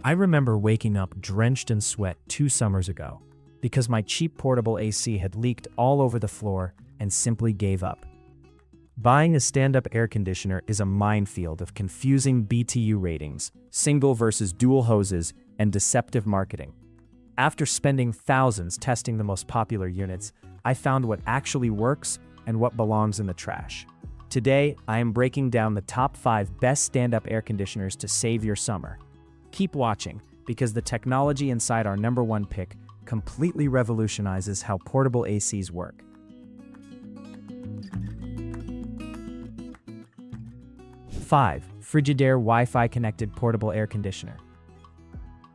I remember waking up drenched in sweat 2 summers ago because my cheap portable AC had leaked all over the floor and simply gave up. Buying a stand-up air conditioner is a minefield of confusing BTU ratings, single versus dual hoses, and deceptive marketing. After spending thousands testing the most popular units, I found what actually works and what belongs in the trash. Today, I am breaking down the top 5 best stand-up air conditioners to save your summer. Keep watching, because the technology inside our #1 pick completely revolutionizes how portable ACs work. 5. Frigidaire Wi-Fi connected portable air conditioner.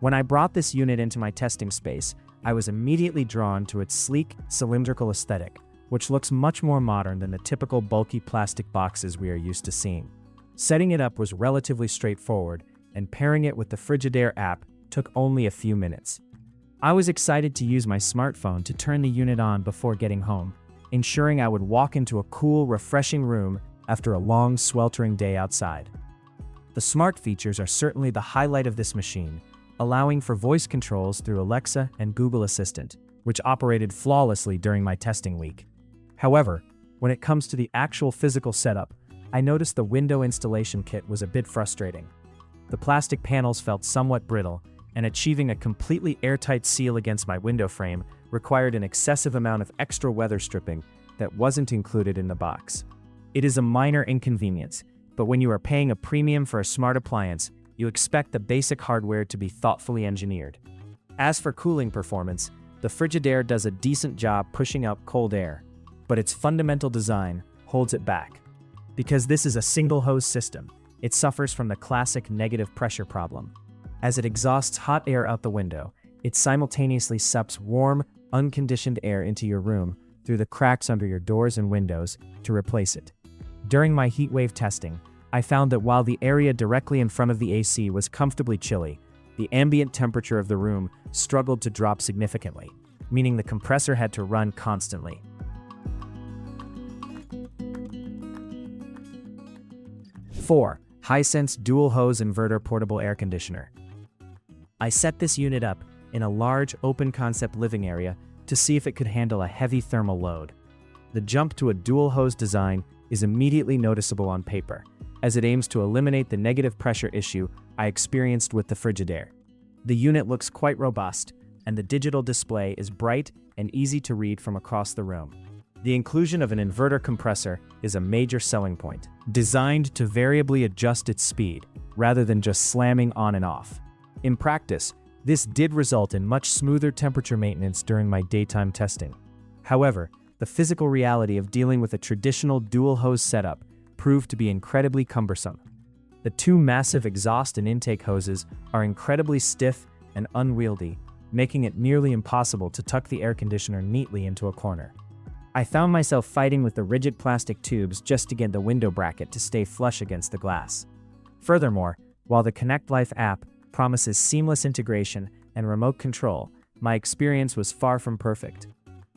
When I brought this unit into my testing space, I was immediately drawn to its sleek, cylindrical aesthetic, which looks much more modern than the typical bulky plastic boxes we are used to seeing. Setting it up was relatively straightforward, and pairing it with the Frigidaire app took only a few minutes. I was excited to use my smartphone to turn the unit on before getting home, ensuring I would walk into a cool, refreshing room after a long, sweltering day outside. The smart features are certainly the highlight of this machine, allowing for voice controls through Alexa and Google Assistant, which operated flawlessly during my testing week. However, when it comes to the actual physical setup, I noticed the window installation kit was a bit frustrating. The plastic panels felt somewhat brittle, and achieving a completely airtight seal against my window frame required an excessive amount of extra weather stripping that wasn't included in the box. It is a minor inconvenience, but when you are paying a premium for a smart appliance, you expect the basic hardware to be thoughtfully engineered. As for cooling performance, the Frigidaire does a decent job pushing out cold air, but its fundamental design holds it back. Because this is a single hose system, it suffers from the classic negative pressure problem. As it exhausts hot air out the window, it simultaneously sucks warm, unconditioned air into your room through the cracks under your doors and windows to replace it. During my heatwave testing, I found that while the area directly in front of the AC was comfortably chilly, the ambient temperature of the room struggled to drop significantly, meaning the compressor had to run constantly. 4. Hisense Dual Hose Inverter Portable Air Conditioner. I set this unit up in a large, open-concept living area to see if it could handle a heavy thermal load. The jump to a dual hose design is immediately noticeable on paper, as it aims to eliminate the negative pressure issue I experienced with the Frigidaire. The unit looks quite robust, and the digital display is bright and easy to read from across the room. The inclusion of an inverter compressor is a major selling point, designed to variably adjust its speed, rather than just slamming on and off. In practice, this did result in much smoother temperature maintenance during my daytime testing. However, the physical reality of dealing with a traditional dual hose setup proved to be incredibly cumbersome. The 2 massive exhaust and intake hoses are incredibly stiff and unwieldy, making it nearly impossible to tuck the air conditioner neatly into a corner. I found myself fighting with the rigid plastic tubes just to get the window bracket to stay flush against the glass. Furthermore, while the Connect Life app promises seamless integration and remote control, my experience was far from perfect.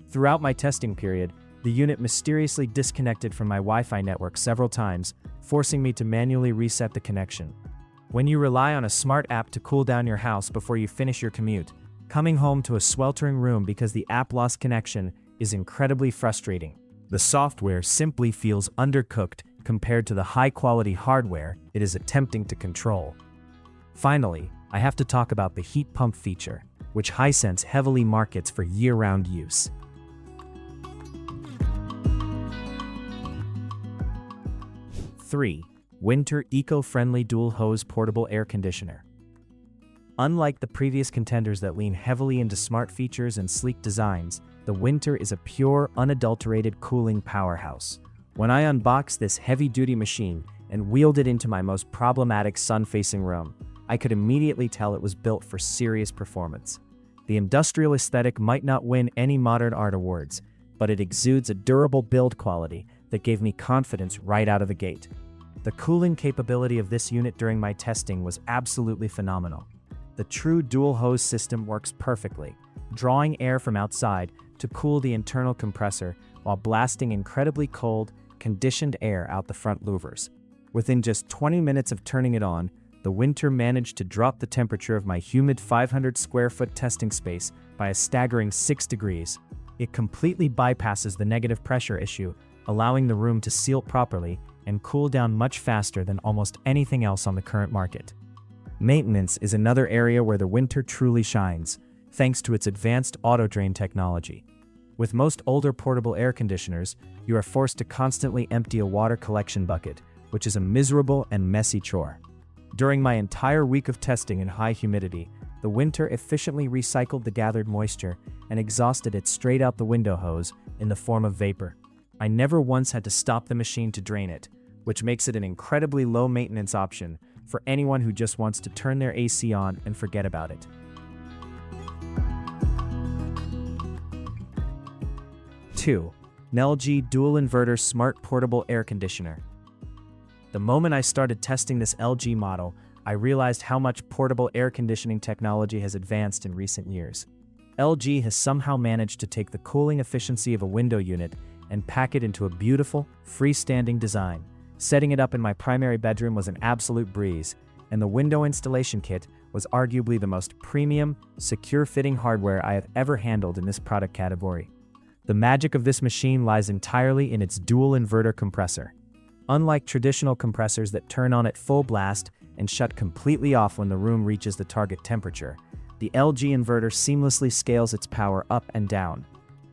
Throughout my testing period, the unit mysteriously disconnected from my Wi-Fi network several times, forcing me to manually reset the connection. When you rely on a smart app to cool down your house before you finish your commute, coming home to a sweltering room because the app lost connection is incredibly frustrating. The software simply feels undercooked compared to the high-quality hardware it is attempting to control. Finally, I have to talk about the heat pump feature, which Hisense heavily markets for year-round use. 3. Whynter Eco-Friendly Dual Hose Portable Air Conditioner. Unlike the previous contenders that lean heavily into smart features and sleek designs, the Whynter is a pure, unadulterated cooling powerhouse. When I unboxed this heavy-duty machine and wheeled it into my most problematic sun-facing room, I could immediately tell it was built for serious performance. The industrial aesthetic might not win any modern art awards, but it exudes a durable build quality that gave me confidence right out of the gate. The cooling capability of this unit during my testing was absolutely phenomenal. The true dual hose system works perfectly, drawing air from outside to cool the internal compressor while blasting incredibly cold, conditioned air out the front louvers. Within just 20 minutes of turning it on, the the Whynter managed to drop the temperature of my humid 500 square foot testing space by a staggering 6 degrees. It completely bypasses the negative pressure issue, allowing the room to seal properly and cool down much faster than almost anything else on the current market. Maintenance is another area where the Whynter truly shines, thanks to its advanced auto-drain technology. With most older portable air conditioners, you are forced to constantly empty a water collection bucket, which is a miserable and messy chore. During my entire week of testing in high humidity, the Whynter efficiently recycled the gathered moisture and exhausted it straight out the window hose in the form of vapor. I never once had to stop the machine to drain it, which makes it an incredibly low-maintenance option for anyone who just wants to turn their AC on and forget about it. 2. LG Dual Inverter Smart Portable Air Conditioner. The moment I started testing this LG model, I realized how much portable air conditioning technology has advanced in recent years. LG has somehow managed to take the cooling efficiency of a window unit and pack it into a beautiful, freestanding design. Setting it up in my primary bedroom was an absolute breeze, and the window installation kit was arguably the most premium, secure-fitting hardware I have ever handled in this product category. The magic of this machine lies entirely in its dual inverter compressor. Unlike traditional compressors that turn on at full blast and shut completely off when the room reaches the target temperature, the LG inverter seamlessly scales its power up and down.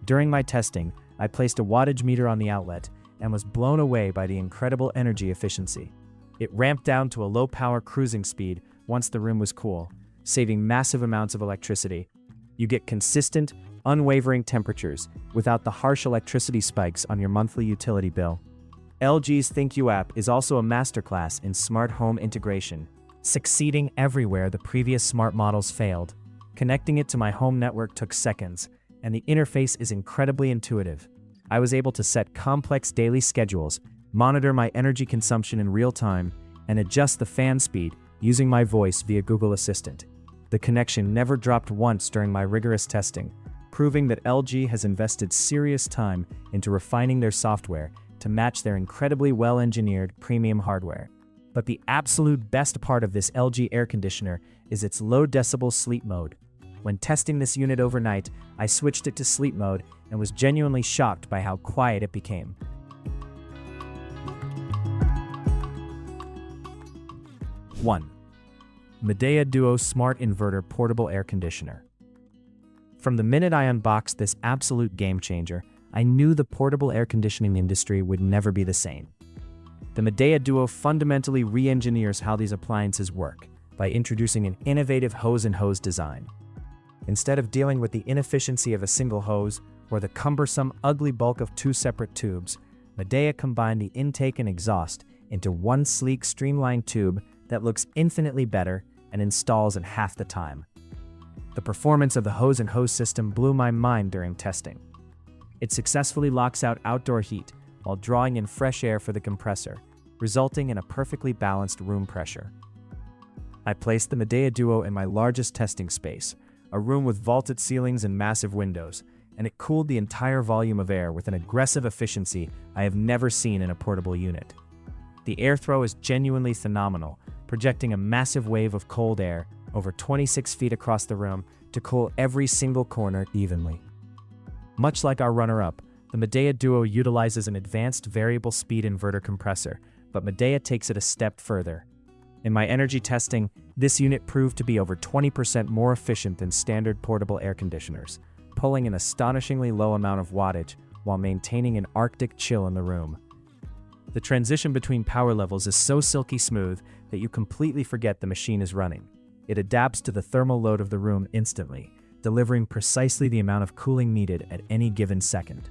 During my testing, I placed a wattage meter on the outlet and was blown away by the incredible energy efficiency. It ramped down to a low-power cruising speed once the room was cool, saving massive amounts of electricity. You get consistent, unwavering temperatures without the harsh electricity spikes on your monthly utility bill. LG's ThinkU app is also a masterclass in smart home integration, succeeding everywhere the previous smart models failed. Connecting it to my home network took seconds, and the interface is incredibly intuitive. I was able to set complex daily schedules, monitor my energy consumption in real time, and adjust the fan speed using my voice via Google Assistant. The connection never dropped once during my rigorous testing, proving that LG has invested serious time into refining their software to match their incredibly well-engineered premium hardware. But the absolute best part of this LG air conditioner is its low decibel sleep mode. When testing this unit overnight, I switched it to sleep mode and was genuinely shocked by how quiet it became. 1. Midea Duo Smart Inverter Portable Air Conditioner. From the minute I unboxed this absolute game changer, I knew the portable air conditioning industry would never be the same. The Midea Duo fundamentally re-engineers how these appliances work by introducing an innovative hose-in-hose design. Instead of dealing with the inefficiency of a single hose or the cumbersome, ugly bulk of 2 separate tubes, Midea combined the intake and exhaust into one sleek, streamlined tube that looks infinitely better and installs in half the time. The performance of the hose-in-hose system blew my mind during testing. It successfully locks out outdoor heat while drawing in fresh air for the compressor, resulting in a perfectly balanced room pressure. I placed the Midea Duo in my largest testing space, a room with vaulted ceilings and massive windows, and it cooled the entire volume of air with an aggressive efficiency I have never seen in a portable unit. The airthrow is genuinely phenomenal, projecting a massive wave of cold air over 26 feet across the room to cool every single corner evenly. Much like our runner-up, the Midea Duo utilizes an advanced variable speed inverter compressor, but Midea takes it a step further. In my energy testing, this unit proved to be over 20% more efficient than standard portable air conditioners, pulling an astonishingly low amount of wattage while maintaining an Arctic chill in the room. The transition between power levels is so silky smooth that you completely forget the machine is running. It adapts to the thermal load of the room instantly, delivering precisely the amount of cooling needed at any given second.